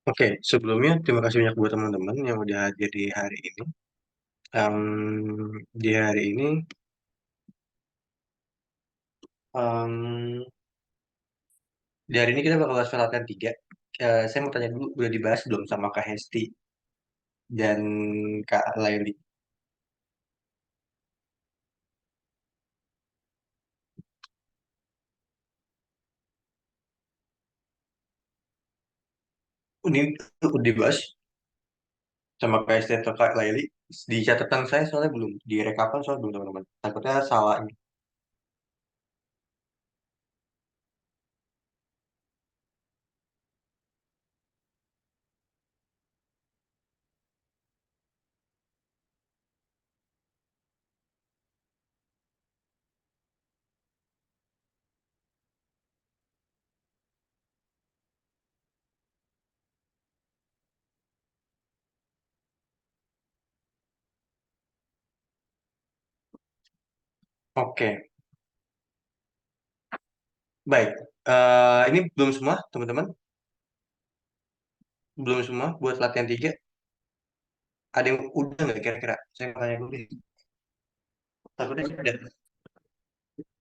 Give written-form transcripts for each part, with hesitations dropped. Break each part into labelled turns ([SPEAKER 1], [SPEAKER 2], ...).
[SPEAKER 1] Oke, sebelumnya terima kasih banyak buat teman-teman yang udah hadir di hari ini. Di hari ini, em, di hari ini kita bakal bahas latihan tiga. Saya mau tanya dulu, udah dibahas belum sama Kak Hesti dan Kak Laili? Ini udah dibahas sama Kak Hesti atau Kak Laili? Di catatan saya soalnya belum, di rekapan soalnya belum teman-teman. Takutnya salah. Oke, baik. Ini belum semua teman-teman, belum semua buat latihan tiga. Ada yang udah nggak kira-kira? Saya mau tanya dulu. Takutnya saya udah.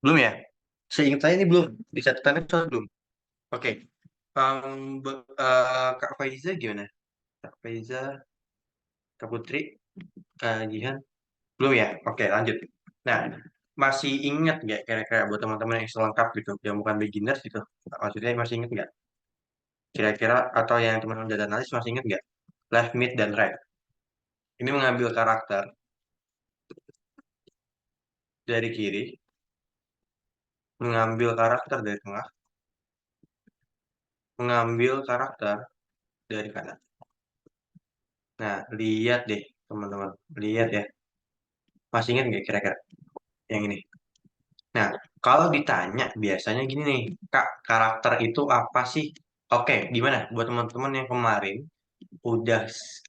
[SPEAKER 1] Belum ya? Seingat saya ini belum. Di catatannya soalnya belum. Oke. Kak Faiza gimana? Kak Faiza, Kak Putri, Kak Jihan? Belum ya? Oke, lanjut. Nah, masih ingat nggak kira-kira buat teman-teman yang selengkap gitu, yang bukan beginners gitu? Maksudnya masih ingat nggak? Kira-kira atau yang teman-teman udah analis masih ingat nggak? Left, mid, dan right. Ini mengambil karakter dari kiri, mengambil karakter dari tengah, mengambil karakter dari kanan. Nah, lihat deh teman-teman. Lihat ya. Masih ingat nggak kira-kira yang ini? Nah, kalau ditanya biasanya gini nih, Kak, karakter itu apa sih? Oke, gimana? Buat teman-teman yang kemarin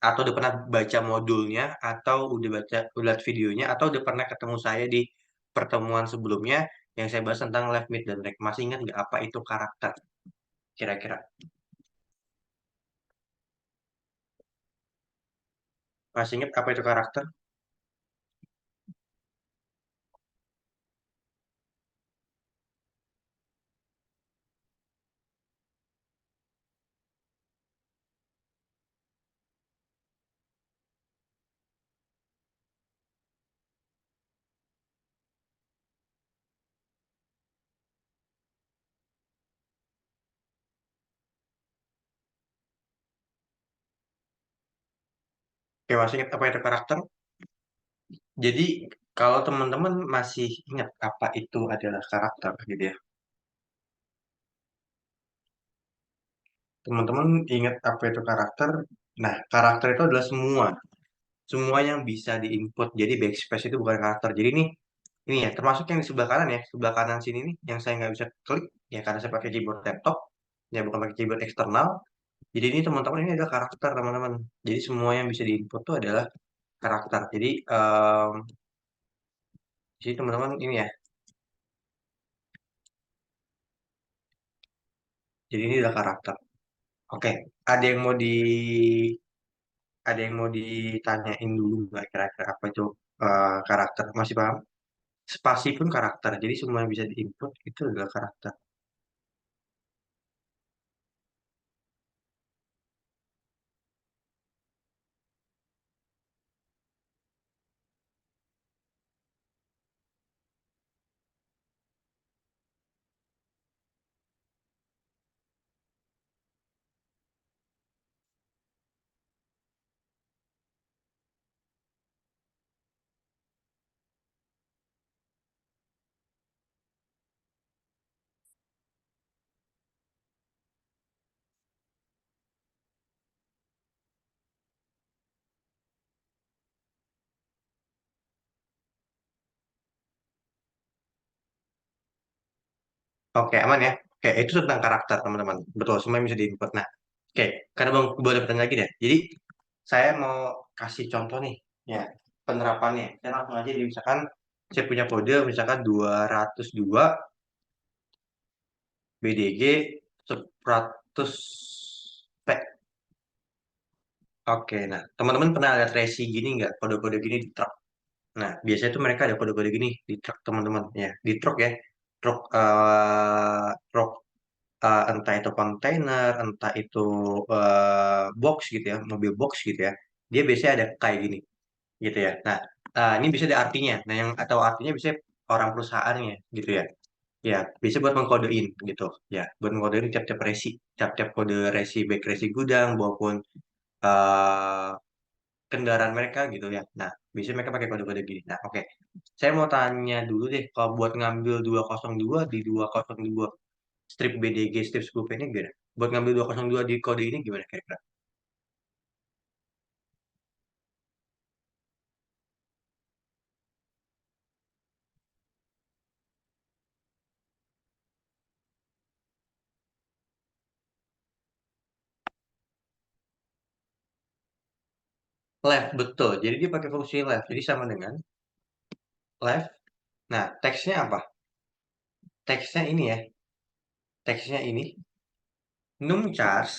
[SPEAKER 1] atau udah pernah baca modulnya atau udah lihat videonya atau udah pernah ketemu saya di pertemuan sebelumnya yang saya bahas tentang left mid dan right. Masih ingat nggak apa itu karakter kira-kira? Masih ingat apa itu karakter? Oke, masih ingat apa itu karakter? Jadi kalau teman-teman masih ingat apa itu adalah karakter gitu ya. Teman-teman ingat apa itu karakter? Nah, karakter itu adalah semua yang bisa diinput. Jadi backspace itu bukan karakter. Jadi ini ya, termasuk yang di sebelah kanan ya, sebelah kanan sini nih, yang saya nggak bisa klik ya karena saya pakai keyboard laptop, ya bukan pakai keyboard eksternal. Jadi ini teman-teman ini adalah karakter teman-teman. Jadi semua yang bisa diinput itu adalah karakter. Jadi di sini teman-teman ini ya. Jadi ini adalah karakter. Oke, ada yang mau di ada yang mau ditanyain dulu nggak kira-kira apa itu karakter? Masih paham? Spasi pun karakter. Jadi semua yang bisa diinput itu adalah karakter. Oke, aman ya. Oke, itu tentang karakter teman-teman. Betul, semua yang bisa diinput. Nah, oke, karena Bang boleh bertanya lagi deh. Jadi saya mau kasih contoh nih, ya penerapannya. Saya langsung aja misalkan saya punya kode misalkan 202 BDG 100 P. Oke, nah teman-teman pernah lihat resi gini nggak? Kode-kode gini di truk. Nah, biasanya tuh mereka ada kode-kode gini di truk teman-teman. Ya, di truk ya. Truk, truk entah itu kontainer, entah itu box gitu ya, mobil box gitu ya. Dia biasanya ada kayak gini gitu ya. Nah, ini bisa ada artinya. Nah, yang atau artinya bisa orang perusahaannya gitu ya. Ya, bisa buat mengkodein gitu. Ya, buat mengkodein tiap-tiap resi, tiap-tiap kode resi, baik resi gudang maupun eh, kendaraan mereka gitu ya. Nah, biasanya mereka pakai kode-kode gini. Nah, oke. Saya mau tanya dulu deh, kalau buat ngambil 202 di 202 strip BDG, strip scoop ini gimana? Buat ngambil 202 di kode ini gimana kira-kira? Left, betul. Jadi dia pakai fungsi left. Jadi sama dengan left. Nah, teksnya apa? Teksnya ini ya. Teksnya ini numcas.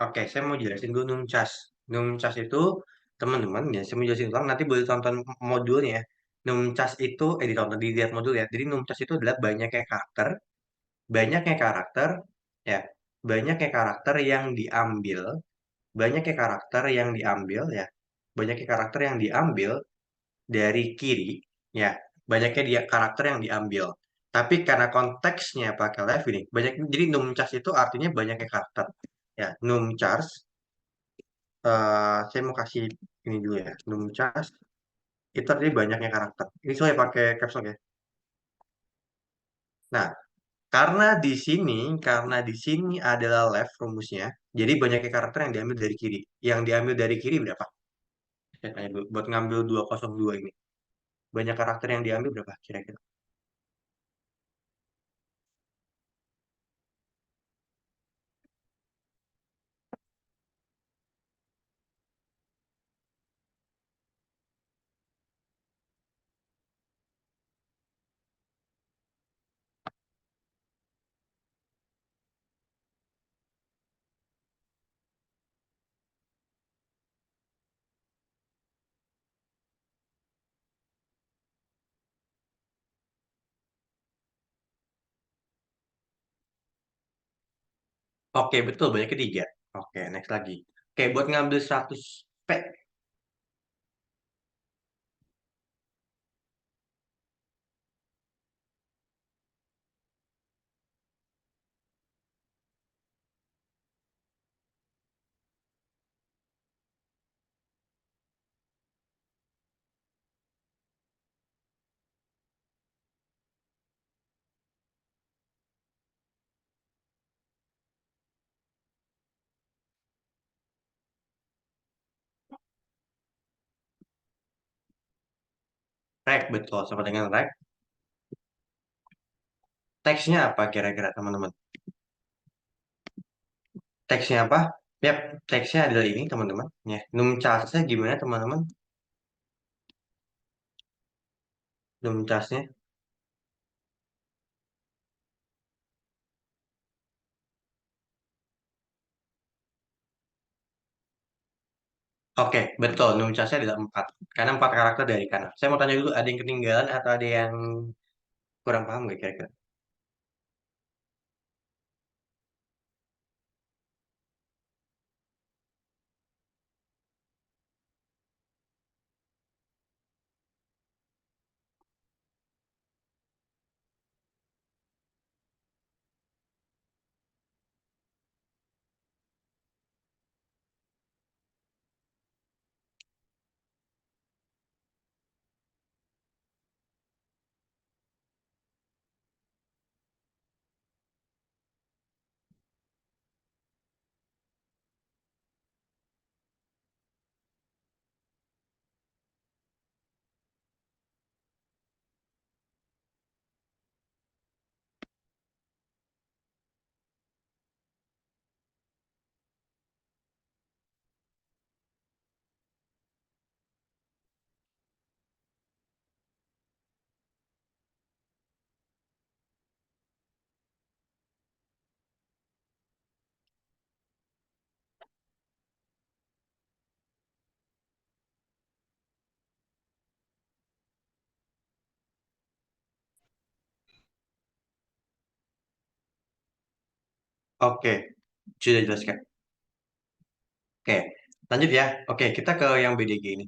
[SPEAKER 1] Oke, saya mau jelasin dulu numcas. Numcas itu teman-teman ya, saya mau jelasin ulang. Nanti boleh tonton modulnya ya. Numcas itu, ditonton, dilihat modul ya. Jadi numcas itu adalah banyaknya karakter, ya, banyaknya karakter yang diambil, banyaknya karakter yang diambil ya, banyaknya karakter yang diambil dari kiri, ya, banyaknya dia karakter yang diambil. Tapi karena konteksnya pakai left ini, jadi numcas itu artinya banyaknya karakter. Ya, numcas, saya mau kasih ini dulu ya, numcas itu artinya banyaknya karakter. Ini saya pakai caps lock ya. Nah, karena di sini adalah left rumusnya, jadi banyaknya karakter yang diambil dari kiri. Yang diambil dari kiri berapa? Saya tanya dulu, buat ngambil 202 ini. Banyak karakter yang diambil berapa kira-kira? Oke, betul, banyak ketiga. Oke, next lagi. Oke, buat ngambil 100 P. Rek, betul, sama dengan rek. Teksnya apa kira-kira, teman-teman? Teksnya apa? Yap, teksnya adalah ini, teman-teman. Ya, numcasnya gimana, teman-teman? Numcasnya. Oke, betul. Numcasnya adalah 4. Karena 4 karakter dari kanan. Saya mau tanya dulu, ada yang ketinggalan atau ada yang kurang paham nggak kira-kira? Oke, sudah jelaskan. Oke, lanjut ya. Oke, kita ke yang BDG ini.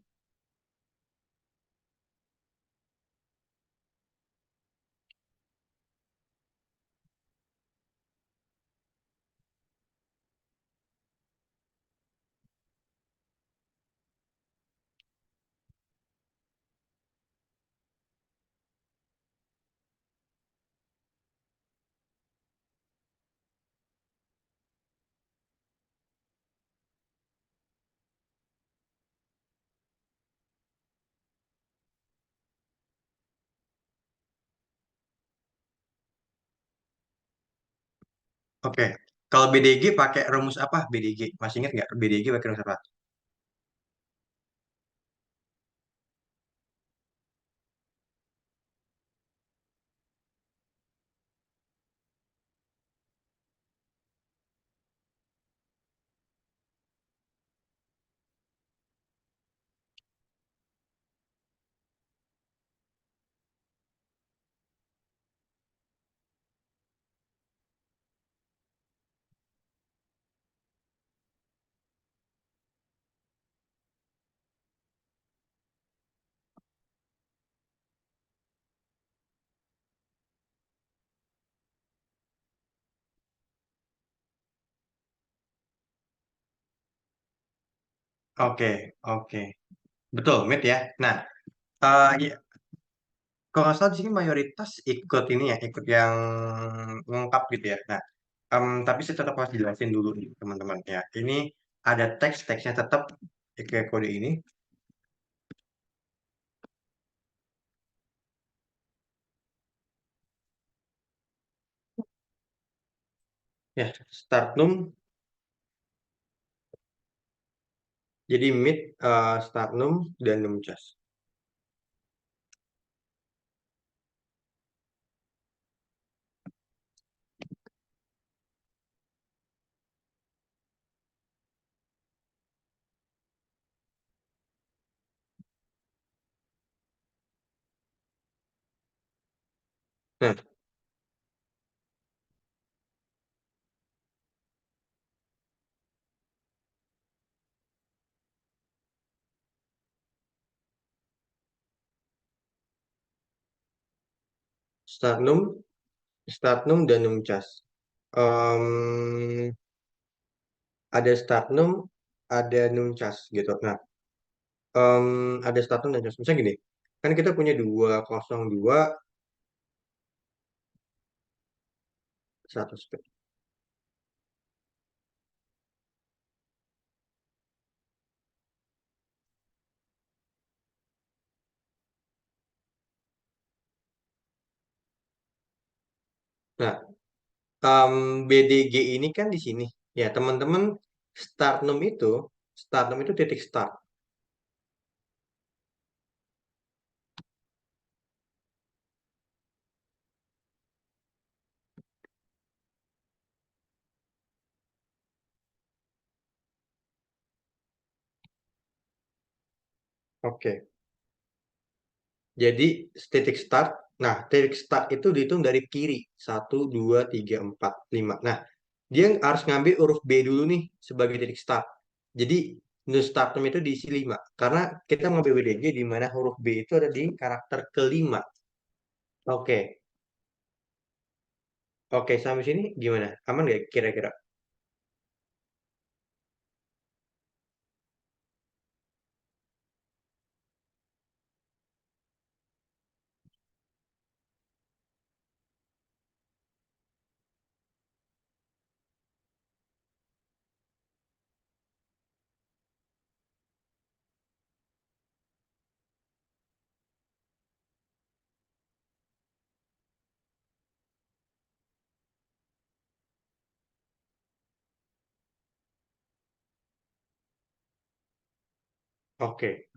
[SPEAKER 1] Oke, kalau BDG pakai rumus apa? BDG, masih ingat nggak? BDG pakai rumus apa? Oke, oke. Betul, mid ya. Nah, iya, kalau nggak salah di sini mayoritas ikut ini ya, ikut yang lengkap gitu ya. Nah, tapi saya tetap harus jelasin dulu nih teman-teman ya. Ini ada teksnya tetap kayak kode ini. Ya, start num, jadi mid, start num dan num just. Nah, start num, dan num just. Em, ada start num, ada num just gitu. Nah, ada start num dan just. Misalnya gini, kan kita punya 202 100. Nah, BDG ini kan di sini. Ya, teman-teman, start num itu, titik start. Oke. Jadi titik start. Nah, titik start itu dihitung dari kiri. Satu, 2, 3, 4, 5. Nah, dia harus ngambil huruf B dulu nih sebagai titik start. Jadi, new start num itu diisi 5. Karena kita mengambil BDG di mana huruf B itu ada di karakter kelima. Oke. Oke, sampai sini gimana? Aman nggak kira-kira? Oke.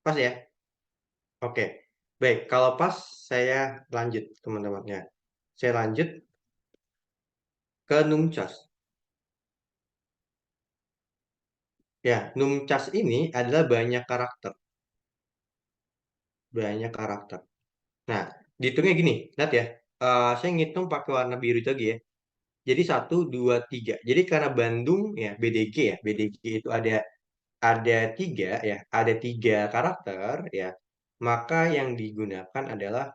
[SPEAKER 1] Pas ya? Oke. Baik, kalau pas saya lanjut teman-teman ya. Saya lanjut ke numcas. Ya, numcas ini adalah banyak karakter. banyak karakter. Nah, dihitungnya gini, lihat ya. Saya ngitung pakai warna biru tadi ya. Jadi satu, dua, tiga. Jadi karena Bandung ya BDG ya, BDG itu ada tiga ya, ada tiga karakter ya. Maka yang digunakan adalah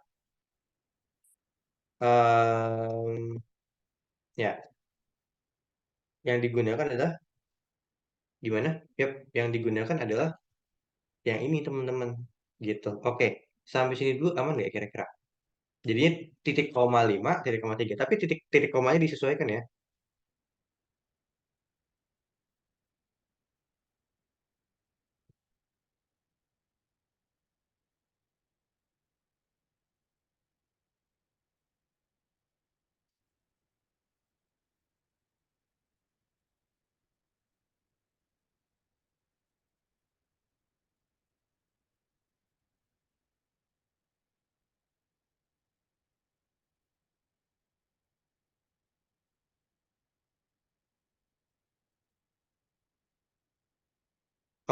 [SPEAKER 1] em, ya, yang digunakan adalah gimana? Yap, yang digunakan adalah yang ini teman-teman gitu. Oke, sampai sini dulu aman nggak kira-kira? Jadinya titik koma lima, titik koma tiga. Tapi titik titik komanya disesuaikan ya.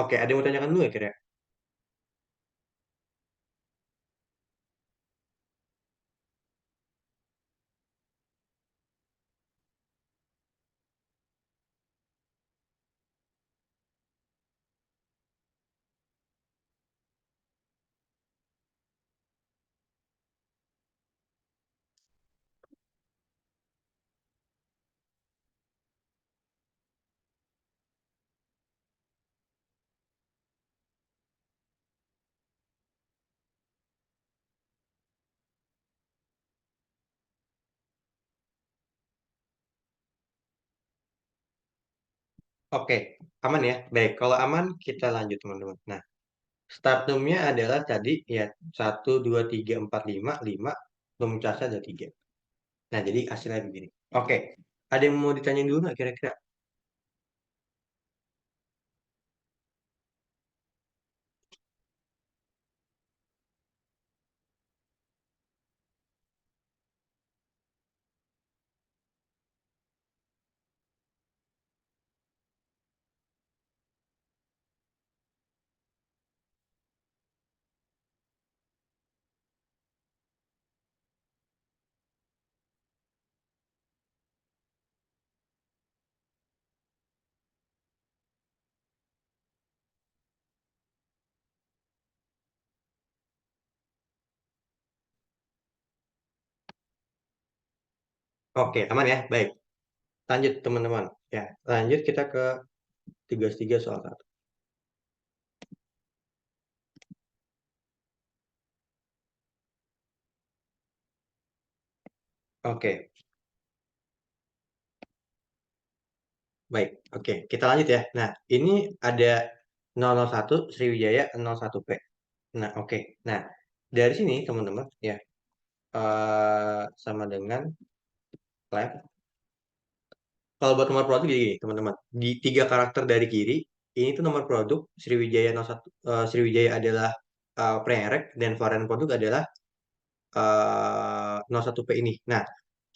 [SPEAKER 1] Oke, ada yang mau tanyakan dulu ya kira? Oke, aman ya. Baik, kalau aman kita lanjut teman-teman. Nah, startumnya adalah tadi ya satu, 2, 3, 4, 5, 5. Pemecahan ada 3. Nah, jadi hasilnya begini. Oke, ada yang mau ditanyain dulu nggak kira-kira? Oke, aman ya. Baik, lanjut teman-teman. Ya, lanjut kita ke tugas 3 soal satu. Oke, baik. Oke, kita lanjut ya. Nah, ini ada 001 Sriwijaya 01P. Nah, oke. Nah, dari sini teman-teman ya sama dengan left. Kalau buat nomor produk jadi gini, teman-teman. Di tiga karakter dari kiri, ini tuh nomor produk Sriwijaya 01, Sriwijaya adalah premerek dan varian produk adalah 01P ini. Nah,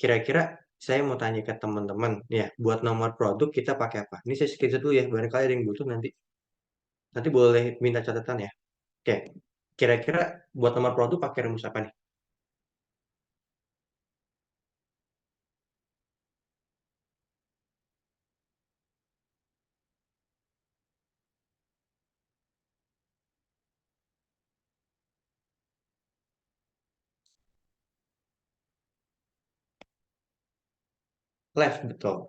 [SPEAKER 1] kira-kira saya mau tanya ke teman-teman, ya, buat nomor produk kita pakai apa? Ini saya screenshot dulu ya, barangkali ada yang butuh nanti. Nanti boleh minta catatan ya. Oke, kira-kira buat nomor produk pakai rumus apa nih? Left, betul.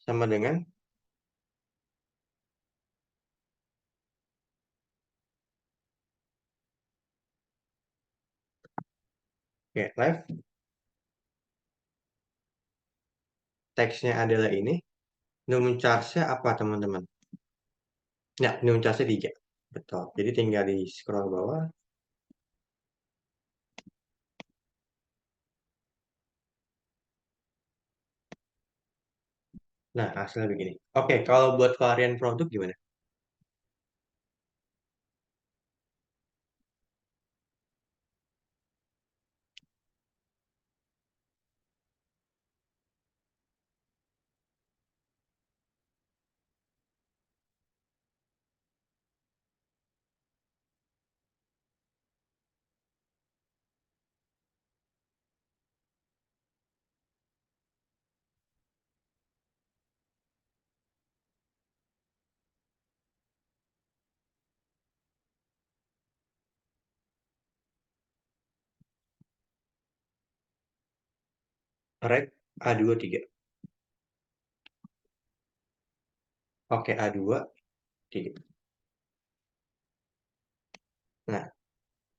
[SPEAKER 1] Sama dengan, oke, left, teksnya adalah ini. Minimum charge-nya apa, teman-teman? Ya, minimum charge-nya 3. Betul. Jadi tinggal di scroll bawah. Nah, hasilnya begini. Oke, kalau buat varian produk gimana? Rek A23. Oke, A23. Nah,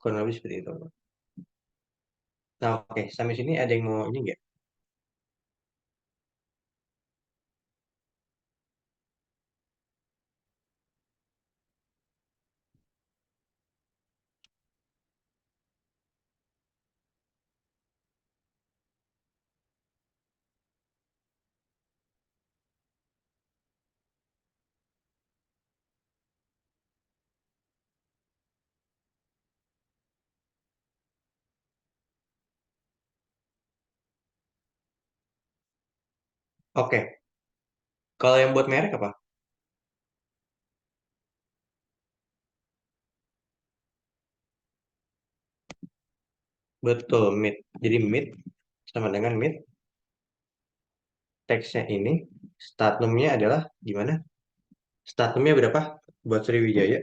[SPEAKER 1] kurang lebih seperti itu. Nah, oke, sampai sini ada yang mau ini nggak? Oke, kalau yang buat merek apa? Betul, mid. Jadi mid sama dengan mid, teksnya ini, statumnya adalah gimana? Statumnya berapa buat Sriwijaya?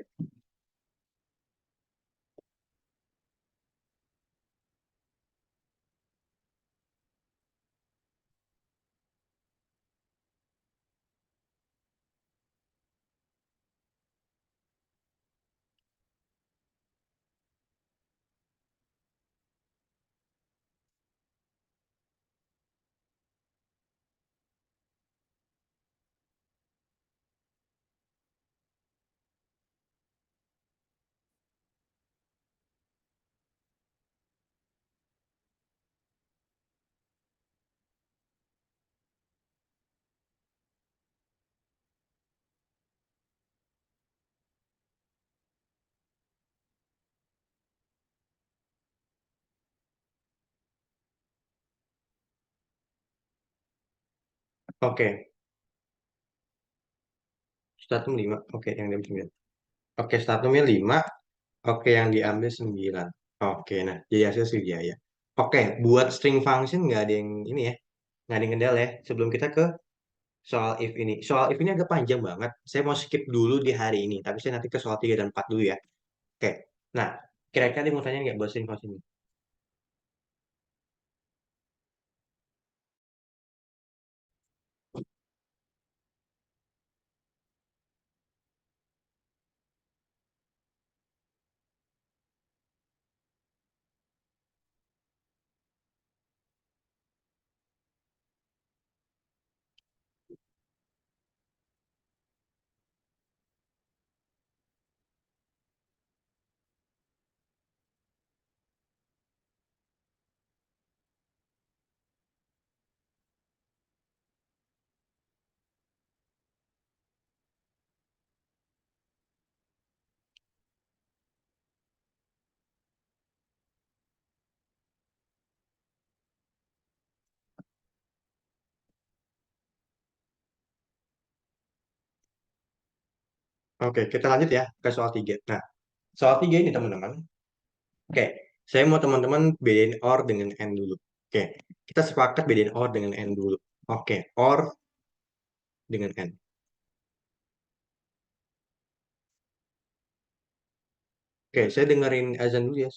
[SPEAKER 1] Oke, statum 5. Oke, yang diambil 9. Oke, statumnya 5. Oke, yang diambil 9. Oke, nah, jadi hasil Sriwijaya. Oke, buat string function nggak ada yang ini ya. Nggak ada yang kendala ya. Sebelum kita ke soal if ini. Soal if ini agak panjang banget. Saya mau skip dulu di hari ini. Tapi saya nanti ke soal 3 dan 4 dulu ya. Oke, nah, kira-kira dia mau tanya nggak buat string function ini? Oke, kita lanjut ya ke soal 3. Nah, soal 3 ini teman-teman. Oke, saya mau teman-teman bedain OR dengan AND dulu. Oke, kita sepakat bedain OR dengan AND dulu. Oke, OR dengan AND. Oke, saya dengerin azan dulu ya.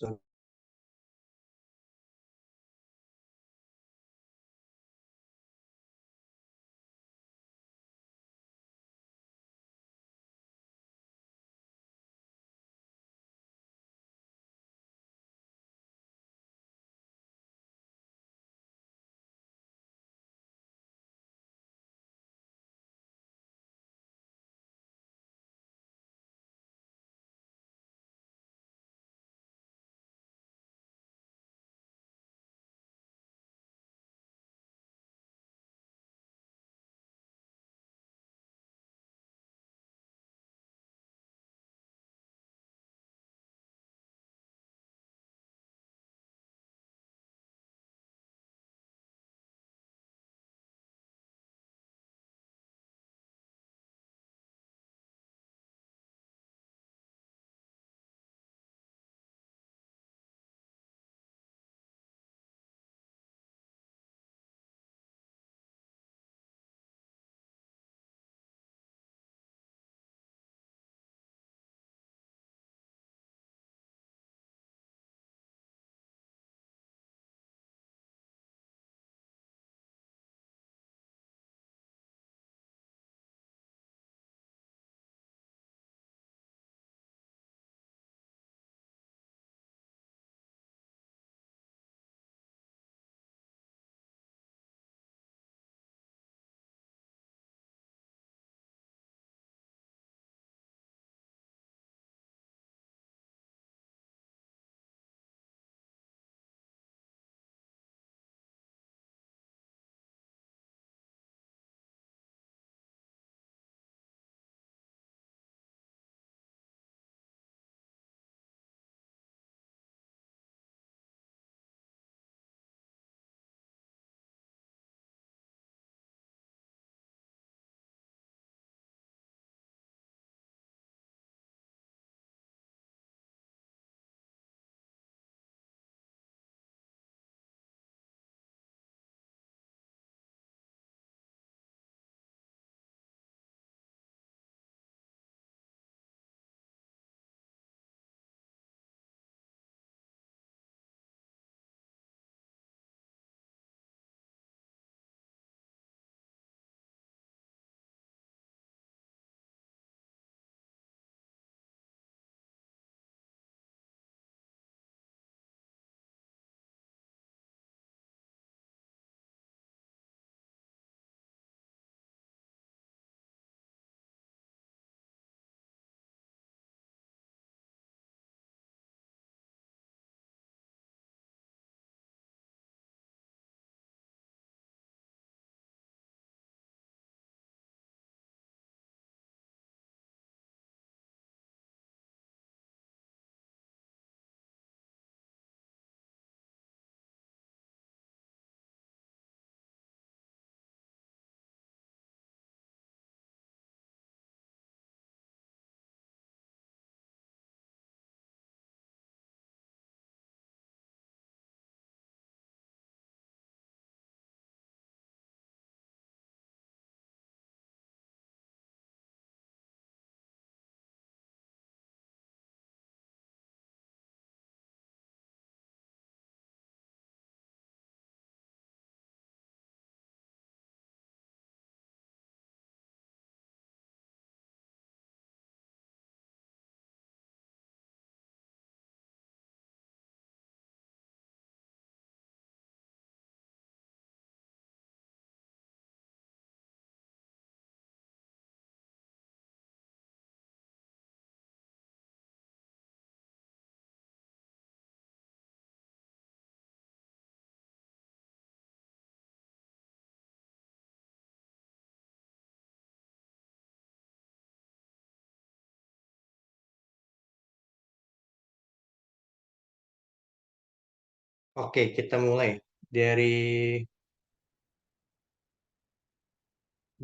[SPEAKER 1] Oke, kita mulai dari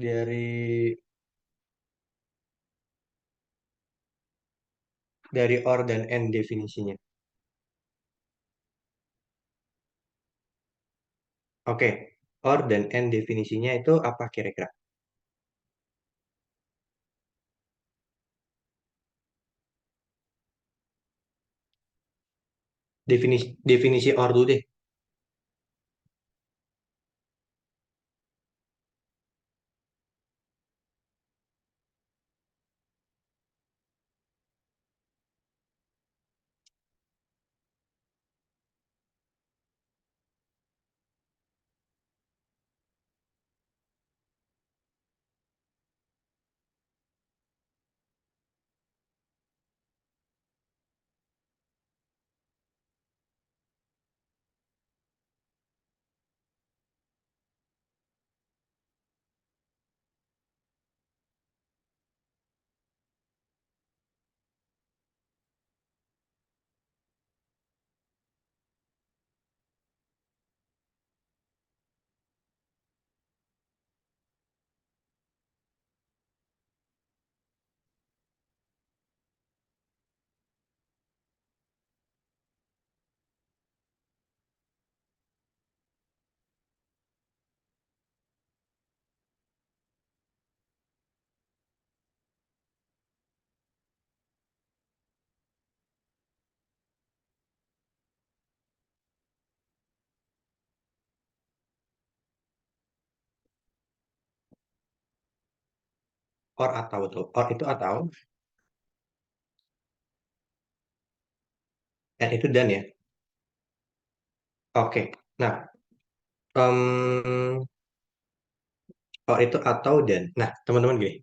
[SPEAKER 1] dari dari or dan and definisinya. Oke, or dan and definisinya itu apa kira-kira? Definisi or dulu deh. Or atau tuh. Or itu atau, and itu dan ya. Oke. Nah, or itu atau dan. Nah, teman-teman gini,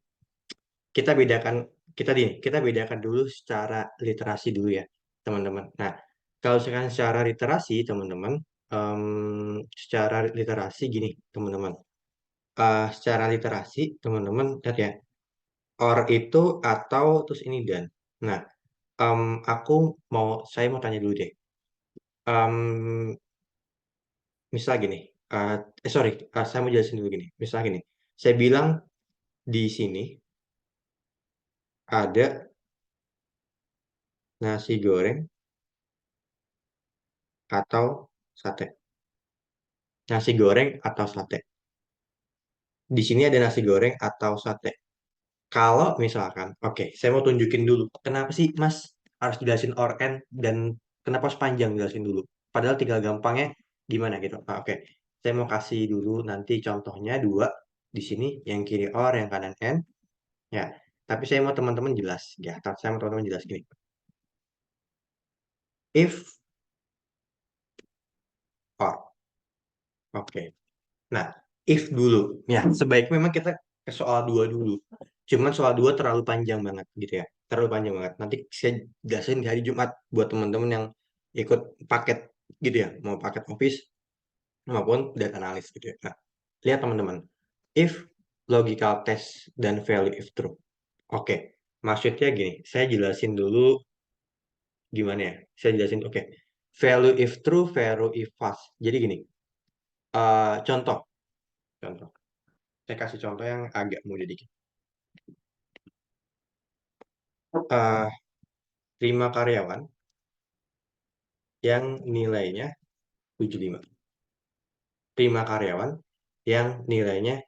[SPEAKER 1] kita bedakan kita bedakan dulu secara literasi dulu ya, teman-teman. Nah, kalau sekarang secara literasi, teman-teman, secara literasi gini, teman-teman. Secara literasi, teman-teman, lihat ya, or itu atau terus ini dan. Nah, aku saya mau tanya dulu deh. Em, Misal gini, eh sorry, saya mau jelasin dulu gini. Misal gini, saya bilang di sini ada nasi goreng atau sate. Nasi goreng atau sate. Di sini ada nasi goreng atau sate. Kalau misalkan, oke, saya mau tunjukin dulu. Kenapa sih Mas harus jelasin or and dan kenapa sepanjang jelasin dulu? Padahal tinggal gampangnya gimana gitu. Oke, saya mau kasih dulu nanti contohnya dua di sini, yang kiri or, yang kanan and. Ya, tapi saya mau teman-teman jelas. Ya, saya mau teman-teman jelas gini. If or, oke. Nah, if dulu. Ya, sebaiknya memang kita ke soal dua dulu. Cuman soal dua terlalu panjang banget gitu ya. Terlalu panjang banget. Nanti saya jelasin di hari Jumat buat teman-teman yang ikut paket gitu ya. Mau paket office maupun data analis gitu ya. Nah, lihat teman-teman. If logical test dan value if true. Oke. Maksudnya gini, saya jelasin dulu gimana ya. Saya jelasin, oke. Value if true, value if false. Jadi gini, contoh. Contoh. Saya kasih contoh yang agak mudah dikit. 5 karyawan yang nilainya 75. 5 karyawan yang nilainya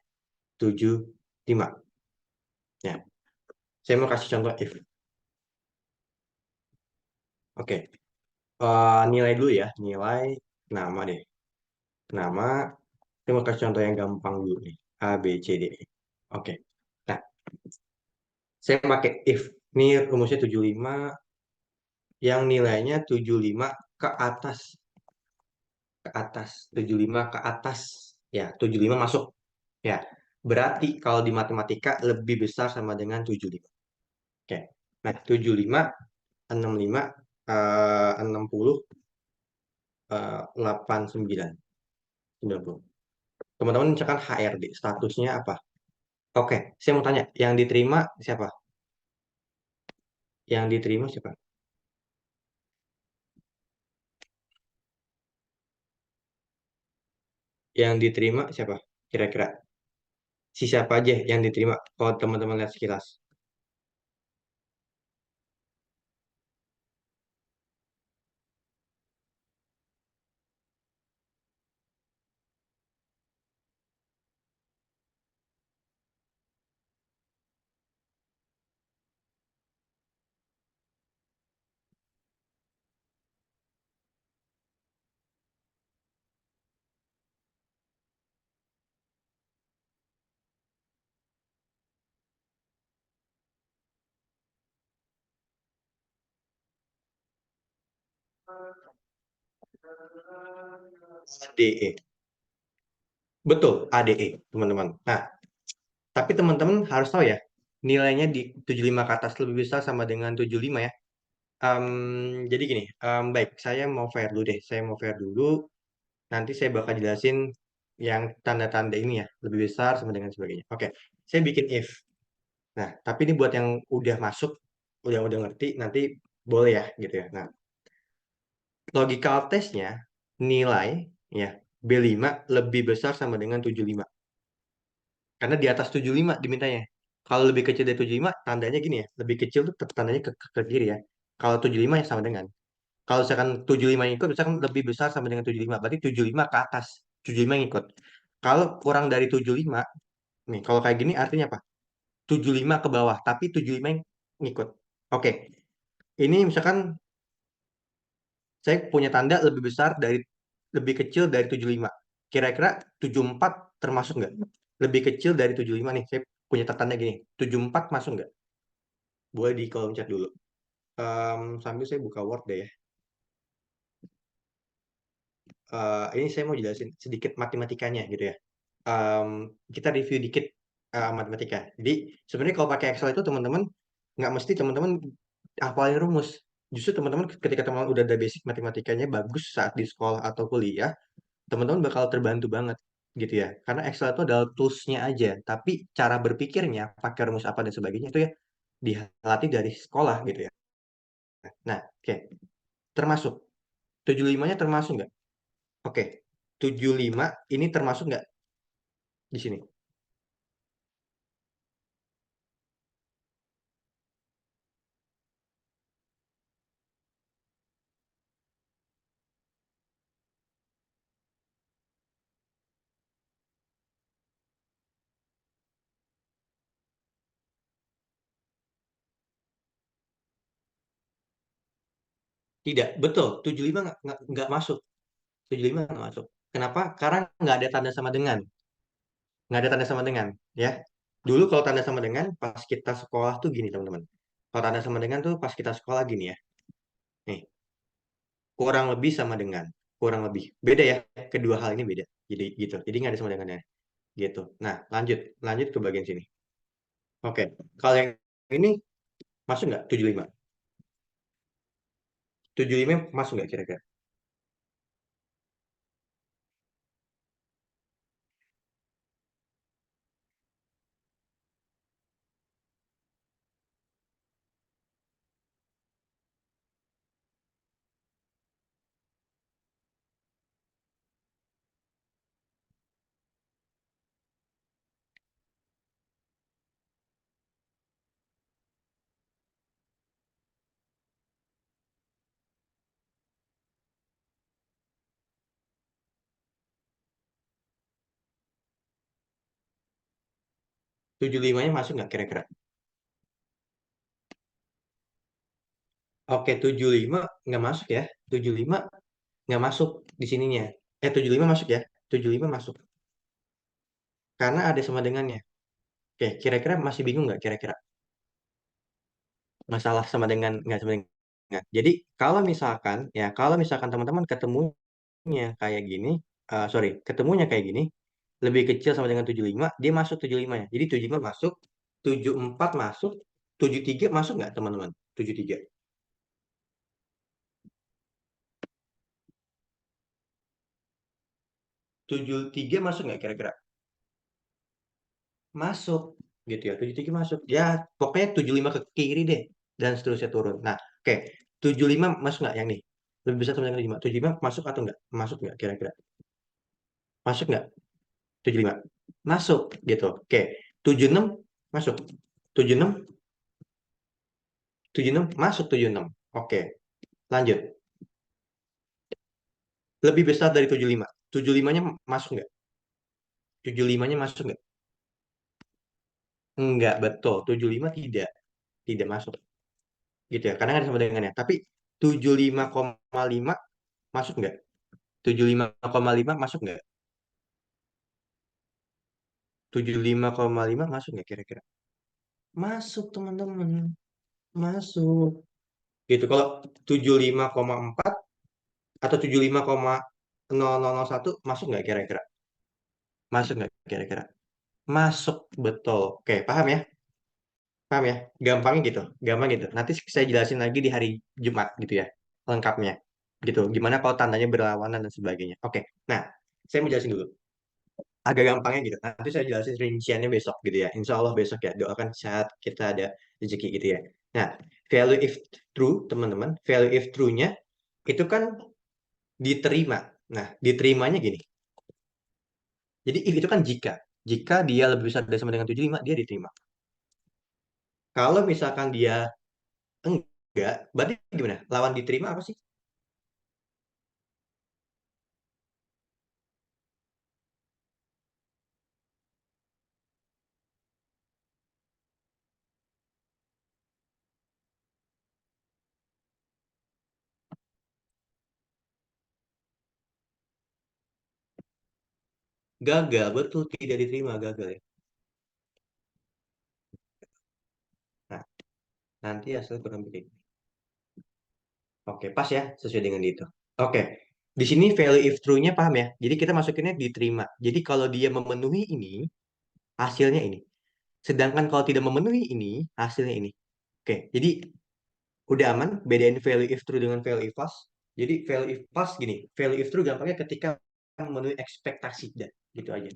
[SPEAKER 1] 75. Ya, saya mau kasih contoh if. Oke, nilai dulu ya. Nilai nama deh. Nama, saya mau kasih contoh yang gampang dulu nih. A, B, C, D, E. Oke. Nah, saya pakai if. Ini rumusnya 75 yang nilainya 75 ke atas. Ke atas. 75 ke atas. Ya, 75 masuk. Ya, berarti kalau di matematika lebih besar sama dengan 75. Oke. Nah, 75, 65, 60, 89, 90. Teman-teman misalkan HRD, statusnya apa? Oke, saya mau tanya, yang diterima siapa? Yang diterima siapa? Yang diterima siapa? Kira-kira. Si siapa aja yang diterima? Kalau teman-teman lihat sekilas. ADE. Betul, ADE, teman-teman. Nah, tapi teman-teman harus tahu ya, nilainya di 75 ke atas lebih besar sama dengan 75 ya. Jadi gini, baik, saya mau fair dulu deh. Saya mau fair dulu. Nanti saya bakal jelasin yang tanda-tanda ini ya, lebih besar sama dengan sebagainya. Oke, saya bikin if. Nah, tapi ini buat yang udah masuk, udah ngerti, nanti boleh ya gitu ya. Nah, logical testnya nilai ya B5 lebih besar sama dengan 75. Karena di atas 75 dimintanya. Kalau lebih kecil dari 75, tandanya gini ya. Lebih kecil tuh tandanya ke kiri ya. Kalau 75 ya sama dengan. Kalau misalkan 75 yang ikut, misalkan lebih besar sama dengan 75. Berarti 75 ke atas. 75 yang ikut. Kalau kurang dari 75, nih kalau kayak gini artinya apa? 75 ke bawah, tapi 75 yang ngikut. Oke, ini misalkan saya punya tanda lebih besar dari, lebih kecil dari 75. Kira-kira 74 termasuk nggak? Lebih kecil dari 75 nih, saya punya tanda gini. 74 masuk nggak? Boleh di kolom chat dulu. Sambil saya buka Word deh ya. Ini saya mau jelasin sedikit matematikanya gitu ya. Em, kita review dikit matematika. Jadi sebenarnya kalau pakai Excel itu teman-teman nggak mesti teman-teman hafalin rumus. Justru teman-teman ketika teman udah ada basic matematikanya bagus saat di sekolah atau kuliah, teman-teman bakal terbantu banget gitu ya. Karena Excel itu adalah tools-nya aja, tapi cara berpikirnya, pakai rumus apa dan sebagainya itu ya dilatih dari sekolah gitu ya. Nah, oke, termasuk 75-nya termasuk nggak? Oke, 75 ini termasuk nggak di sini? Tidak, betul. 75 nggak masuk. 75 nggak masuk. Kenapa? Karena nggak ada tanda sama dengan. Nggak ada tanda sama dengan, ya. Dulu kalau tanda sama dengan, pas kita sekolah tuh gini, teman-teman. Kalau tanda sama dengan tuh pas kita sekolah gini ya. Nih, kurang lebih sama dengan. Kurang lebih. Beda ya. Kedua hal ini beda. Jadi gitu. Jadi nggak ada sama dengannya. Gitu. Nah, lanjut. Lanjut ke bagian sini. Oke. Kalau yang ini masuk nggak? 75. 75 masuk nggak kira-kira? Tujuh puluh limanya masuk nggak kira-kira? Oke, 75 nggak masuk ya. 75 nggak masuk di sininya. 75 masuk ya. 75 masuk. Karena ada sama dengannya. Oke, kira-kira masih bingung nggak kira-kira? Masalah sama dengan nggak sama dengan. Jadi kalau misalkan teman-teman ketemunya kayak gini, sorry, ketemunya kayak gini, lebih kecil sama dengan 75, dia masuk 75 ya. Jadi 75 masuk, 74 masuk, 73 masuk nggak teman-teman? 73. 73 masuk nggak kira-kira? Masuk gitu ya. 73 masuk. Ya, pokoknya 75 ke kiri deh dan seterusnya turun. Nah, oke. 75 masuk nggak yang nih? Lebih besar sama dengan 75. 75 masuk atau nggak? Masuk nggak kira-kira? Masuk nggak? 75. Masuk gitu. Oke. 76 masuk. 76, 76 masuk 76. Oke, lanjut. Lebih besar dari 75. 75-nya masuk nggak? 75-nya masuk nggak? Enggak, betul. 75 tidak. Tidak masuk. Gitu ya. Karena ada sama dengannya. Tapi 75,5 masuk nggak? 75,5 masuk nggak? 75,5 masuk nggak kira-kira? Masuk, teman-teman. Masuk. Gitu. Kalau 75,4 atau 75,0001 masuk nggak kira-kira? Masuk nggak kira-kira? Masuk, betul. Oke, paham ya? Paham ya? Gampangnya gitu. Gampang gitu. Nanti saya jelasin lagi di hari Jumat gitu ya. Lengkapnya. Gitu. Gimana kalau tandanya berlawanan dan sebagainya. Oke. Nah, saya mau jelasin dulu. Agak gampangnya gitu. Nanti saya jelasin rinciannya besok gitu ya. Insya Allah besok ya. Doakan saat kita ada rezeki gitu ya. Nah, value if true, teman-teman. Value if true-nya itu kan diterima. Nah, diterimanya gini. Jadi if itu kan jika. Jika dia lebih besar dari sama dengan 75, dia diterima. Kalau misalkan dia enggak, berarti gimana? Lawan diterima apa sih? Gagal, betul tidak diterima gagal ya. Nah, nanti hasil kurang lebih. Oke, pas ya sesuai dengan itu. Oke. Di sini value if true-nya paham ya. Jadi kita masukinnya diterima. Jadi kalau dia memenuhi ini, hasilnya ini. Sedangkan kalau tidak memenuhi ini, hasilnya ini. Oke, jadi udah aman bedain value if true dengan value if false. Jadi value if false gini, value if true gampangnya ketika memenuhi ekspektasi dan gitu aja.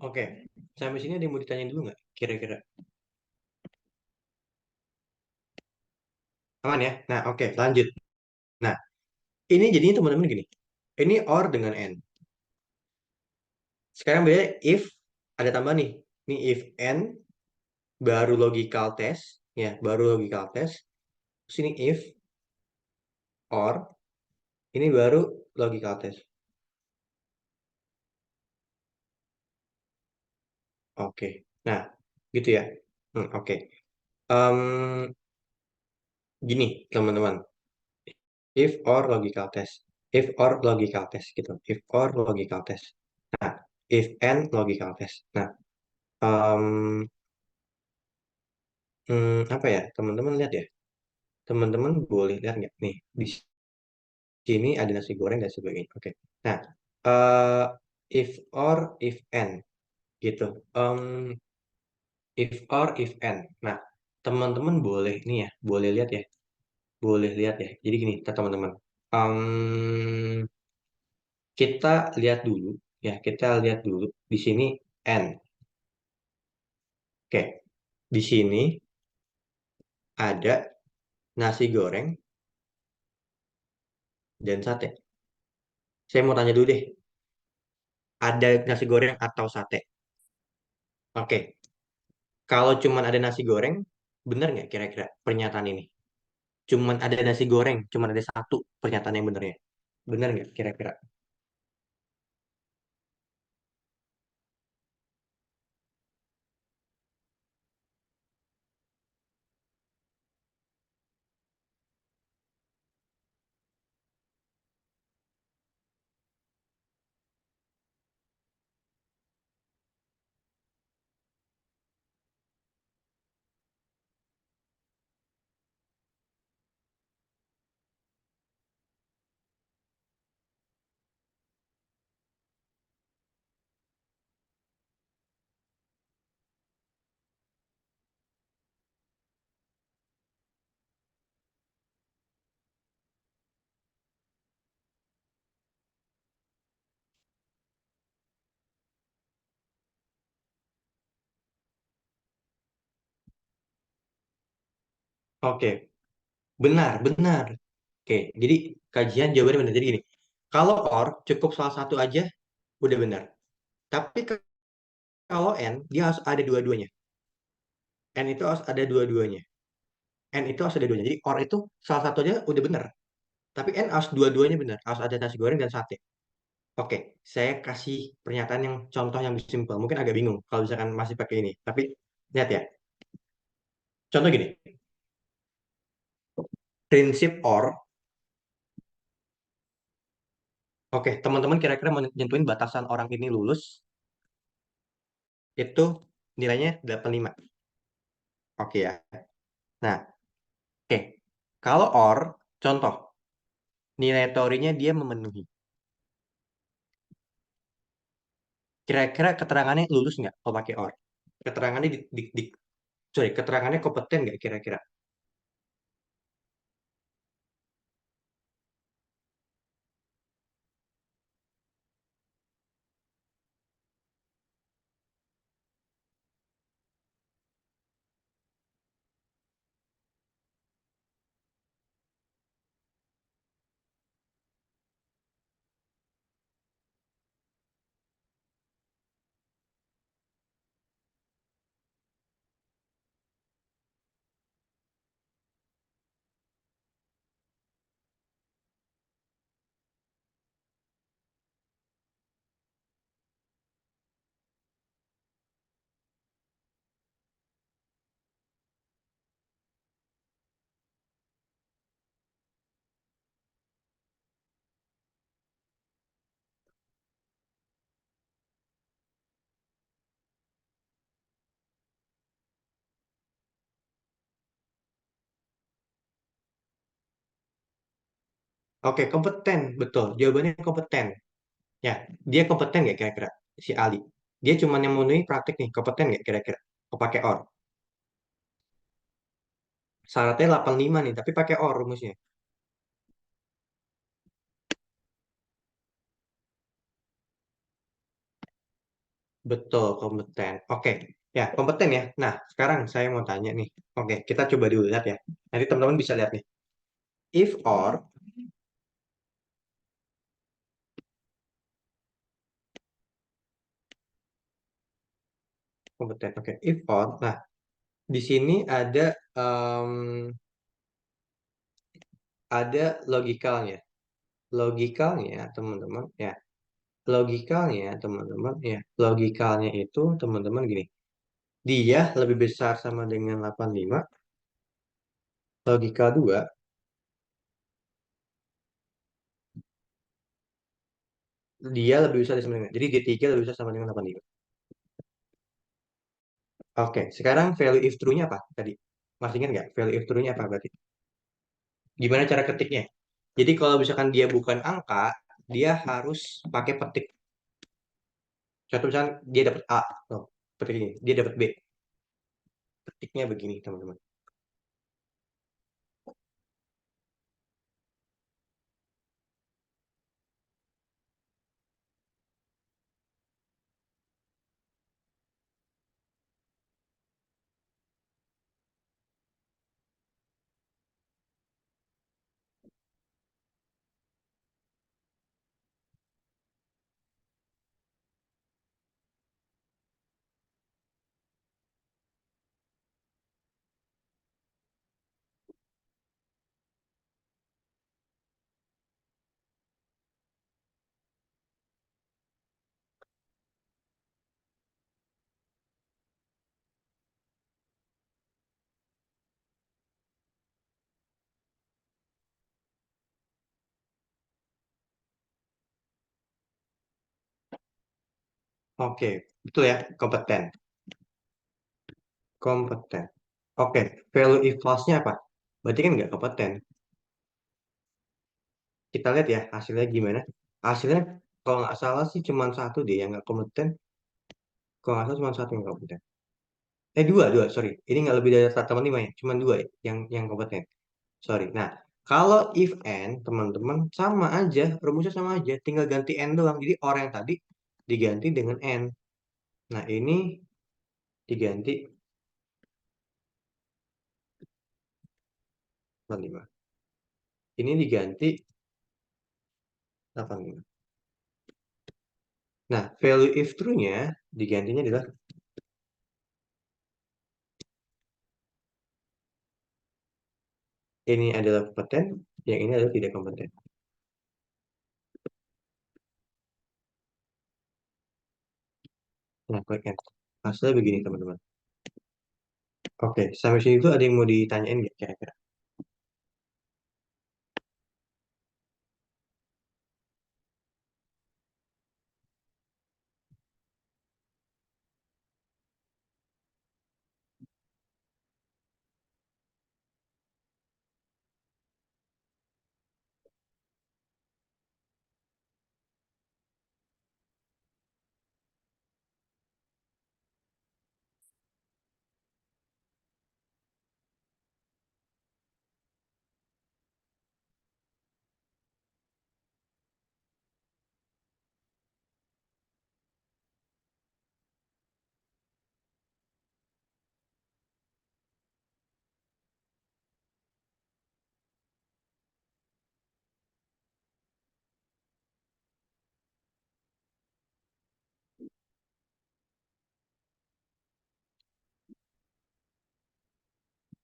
[SPEAKER 1] Oke, sampai sini ada yang mau ditanyain dulu nggak? Kira-kira aman ya? Nah, oke, lanjut. Nah, ini jadinya teman-teman gini. Ini or dengan n. Sekarang beda if ada tambah nih. Ini if n baru logical test, ya, baru logical test. Terus ini if or ini baru logical test. Oke. Nah, gitu ya. Oke. Em, Gini, teman-teman. If or logical test. If or logical test gitu. If or logical test. Nah, if and logical test. Nah, em, apa ya? Teman-teman lihat ya. Teman-teman boleh lihat nggak nih? Di sini ada nasi goreng dan sebagainya. Oke. Nah, eh if or if and gitu. If or if and. Nah, teman-teman boleh nih ya, boleh lihat ya, boleh lihat ya. Jadi gini, teman-teman. Em, kita lihat dulu ya, kita lihat dulu di sini and. Oke, di sini ada nasi goreng dan sate. Saya mau tanya dulu deh, ada nasi goreng atau sate? Oke, kalau cuman ada nasi goreng, bener nggak kira-kira pernyataan ini? Cuman ada nasi goreng, cuman ada satu pernyataan yang benernya. Bener nggak kira-kira? Oke, benar, benar. Oke, jadi kajian jawabannya benar. Jadi gini, kalau or cukup salah satu aja udah benar. Tapi kalau n dia harus ada dua-duanya. N itu harus ada dua-duanya. N itu harus ada dua-duanya. Jadi or itu salah satu aja udah benar. Tapi n harus dua-duanya benar. Harus ada nasi goreng dan sate. Oke, saya kasih pernyataan yang contoh yang simpel. Mungkin agak bingung kalau misalkan masih pakai ini. Tapi lihat ya. Contoh gini, prinsip or. Oke, teman-teman kira-kira mau nyentuhin batasan orang ini lulus itu nilainya 85. Oke ya. Nah, oke. Kalau or, contoh, nilai teorinya dia memenuhi. Kira-kira keterangannya lulus nggak kalau pakai or? Keterangannya sorry, keterangannya kompeten nggak kira-kira? Oke, kompeten, betul. Jawabannya kompeten. Ya, dia kompeten nggak kira-kira si Ali? Dia cuma yang memenuhi praktik nih, kompeten nggak kira-kira? Kau pakai or. Syaratnya 85 nih, tapi pakai or rumusnya. Betul, kompeten. Oke, ya kompeten ya. Nah, sekarang saya mau tanya nih. Oke, kita coba dulu lihat ya. Nanti teman-teman bisa lihat nih. If or kompeten. Oke, if or. Nah, di sini ada logikalnya. Logikalnya, teman-teman, ya. Logikalnya, teman-teman, ya. Logikalnya itu, teman-teman, gini. Dia lebih besar sama dengan 85. Logika 2, dia lebih besar sama dengan. Jadi D3 lebih besar sama dengan 85. Oke, sekarang value if true-nya apa tadi? Masih ingat nggak? Value if true-nya apa berarti? Gimana cara ketiknya? Jadi kalau misalkan dia bukan angka, dia harus pakai petik. Contoh misalnya dia dapat A, oh, petik ini, dia dapat B. Petiknya begini, teman-teman. Oke, betul ya, kompeten. Kompeten. Oke, value if plus-nya apa? Berarti kan nggak kompeten. Kita lihat ya hasilnya gimana. Hasilnya kalau nggak salah sih cuma satu deh yang nggak kompeten. Kalau nggak salah cuma satu yang nggak kompeten. Dua, dua, sorry. Ini nggak lebih dari satu teman lima ya. Cuma dua ya yang kompeten. Sorry. Nah, kalau if and, teman-teman, sama aja. Rumusnya sama aja. Tinggal ganti n doang. Jadi orang yang tadi diganti dengan n. Nah, ini diganti 85. Ini diganti 85. Nah, value if true-nya digantinya adalah ini adalah kompeten, yang ini adalah tidak kompeten. Nah, klik enter. Hasilnya begini, teman-teman. Oke, sampai sini tuh ada yang mau ditanyain nggak kira-kira?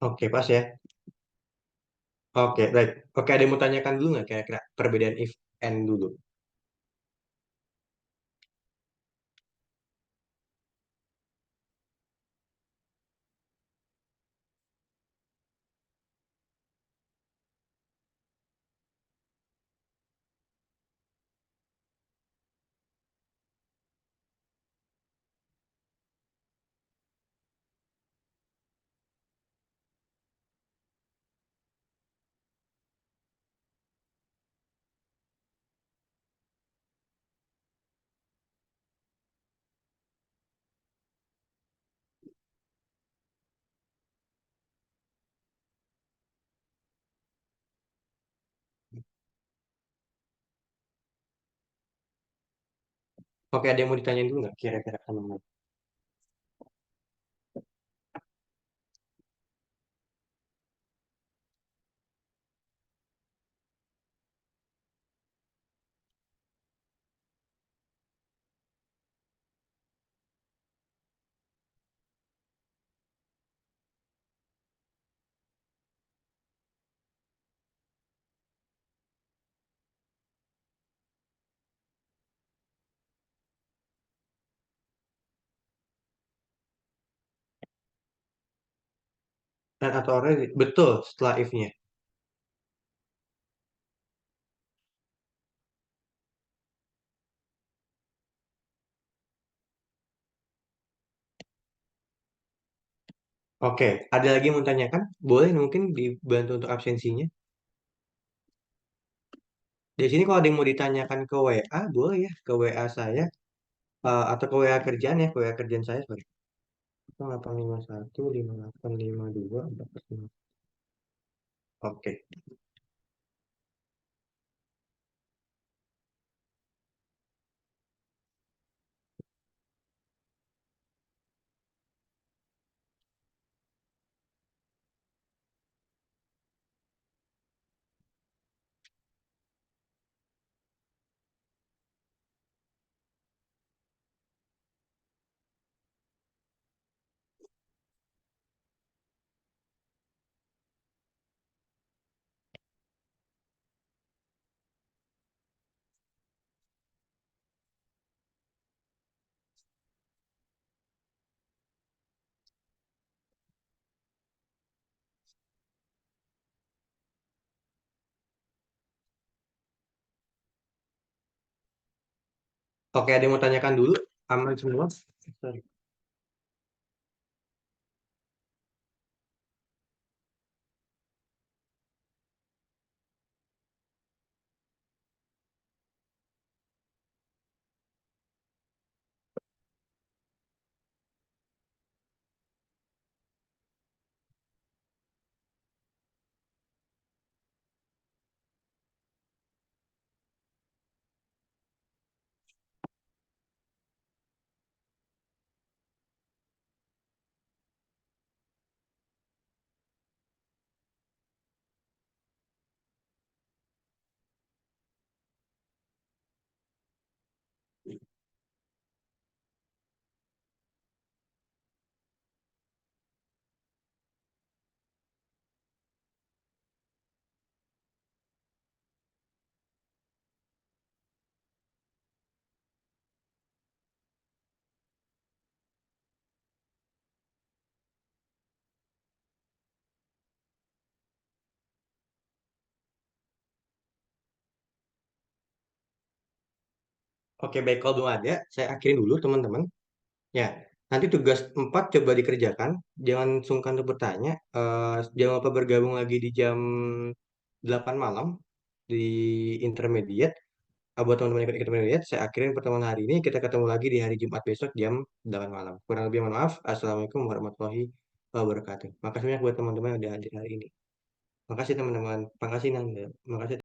[SPEAKER 1] Oke, pas ya. Oke, baik. Oke, ada yang mau tanyakan dulu nggak kira-kira perbedaan if and dulu? Oke, ada yang mau ditanyain dulu nggak kira-kira teman-teman? Dan atau already? Betul, setelah if-nya. Oke, ada lagi yang mau tanyakan? Boleh mungkin dibantu untuk absensinya? Di sini kalau ada yang mau ditanyakan ke WA, boleh ya, ke WA saya, atau ke WA kerjaan ya, ke WA kerjaan saya, sorry. 0851 5852 445. Oke. Oke, ada yang mau tanyakan dulu? Aman semua? Sorry. Oke, baik. Kalau belum ada, saya akhirin dulu, teman-teman. Ya, nanti tugas 4 coba dikerjakan. Jangan sungkan untuk bertanya. Jangan lupa bergabung lagi di jam 8 malam di intermediate. Buat teman-teman yang ikut intermediate, saya akhirin pertemuan hari ini. Kita ketemu lagi di hari Jumat besok jam 8 malam. Kurang lebih mohon maaf. Assalamualaikum warahmatullahi wabarakatuh. Makasih banyak buat teman-teman yang udah hadir hari ini. Makasih teman-teman. Makasih Nanda. Makasih.